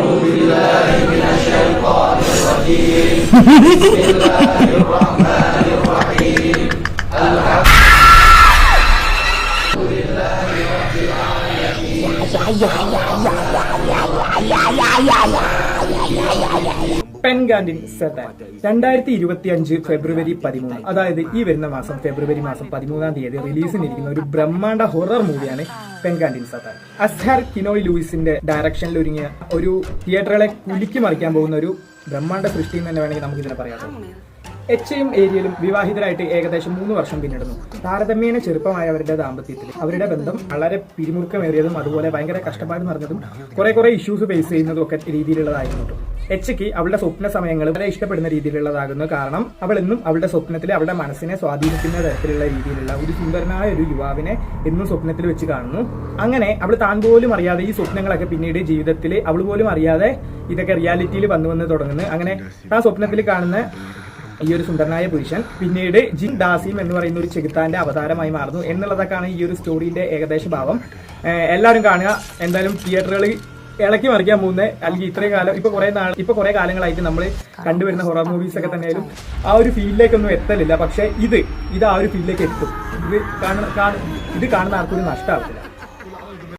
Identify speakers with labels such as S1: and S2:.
S1: أعوذ بالله من الشيطان الرجيم بسم الله الرحمن الرحيم الحمد لله رب العالمين.
S2: പെൻഗാൻഡിൻ സത്താൻ 2025 ഫെബ്രുവരി 13, അതായത് ഈ വരുന്ന മാസം ഫെബ്രുവരി മാസം 13-ാം തീയതി റിലീസിനിരിക്കുന്ന ഒരു ബ്രഹ്മാണ്ഡ ഹൊറർ മൂവിയാണ് പെൻഗാൻഡിൻ സത്താൻ. അസ്ഹർ കിനോയ് ലൂയിസിന്റെ ഡയറക്ഷനിൽ ഒരുങ്ങിയ ഒരു തിയേറ്ററുകളെ കുലുക്കി മറിക്കാൻ പോകുന്ന ഒരു ബ്രഹ്മാണ്ഡ സൃഷ്ടി എന്ന് തന്നെ വേണമെങ്കിൽ നമുക്ക് ഇതിനെ പറയാം. എച്ചയും ഏരിയലും വിവാഹിതരായിട്ട് ഏകദേശം 3 വർഷം പിന്നിടുന്നു. താരതമ്യേന ചെറുപ്പമായ അവരുടെ ദാമ്പത്യത്തിൽ അവരുടെ ബന്ധം വളരെ പിരിമുറുക്കമേറിയതും അതുപോലെ ഭയങ്കര കഷ്ടപ്പാട് നിറഞ്ഞതും കുറെ ഇഷ്യൂസ് ഫേസ് ചെയ്യുന്നതും ഒക്കെ രീതിയിലുള്ളതായിരുന്നു. എച്ചയ്ക്ക് അവളുടെ സ്വപ്ന സമയങ്ങൾ വളരെ ഇഷ്ടപ്പെടുന്ന രീതിയിലുള്ളതാകുന്നു. കാരണം അവൾ എന്നും അവളുടെ സ്വപ്നത്തിൽ അവളുടെ മനസ്സിനെ സ്വാധീനിക്കുന്ന തരത്തിലുള്ള രീതിയിലുള്ള ഒരു സുന്ദരനായ ഒരു യുവാവിനെ എന്നും സ്വപ്നത്തിൽ വെച്ച് കാണുന്നു. അങ്ങനെ അവൾ താൻ പോലും അറിയാതെ ഈ സ്വപ്നങ്ങളൊക്കെ പിന്നീട് ജീവിതത്തിൽ അവൾ പോലും അറിയാതെ ഇതൊക്കെ റിയാലിറ്റിയിൽ വന്നു തുടങ്ങുന്നു. അങ്ങനെ ആ സ്വപ്നത്തിൽ കാണുന്ന ഈ ഒരു സുന്ദരനായ പുരുഷൻ പിന്നീട് ജിൻ ഡാസിം എന്ന് പറയുന്ന ഒരു ചെകുത്താന്റെ അവതാരമായി മാറുന്നു എന്നുള്ളതൊക്കെയാണ് ഈ ഒരു സ്റ്റോറിയുടെ ഏകദേശ ഭാവം. എല്ലാവരും കാണുക. എന്തായാലും തിയേറ്ററുകളിൽ ഇളക്കി മറിക്കാൻ പോകുന്ന അല്ലെങ്കിൽ ഇത്രയും കാലം ഇപ്പൊ കുറെ കാലങ്ങളായിട്ട് നമ്മൾ കണ്ടുവരുന്ന ഹൊറർ മൂവീസ് ഒക്കെ തന്നെയായാലും ആ ഒരു ഫീലിലേക്കൊന്നും എത്തലില്ല. പക്ഷെ ഇത് ആ ഒരു ഫീലിലേക്ക് എത്തും. ഇത് കാണുന്ന ആർക്കൊരു നഷ്ടമാവില്ല.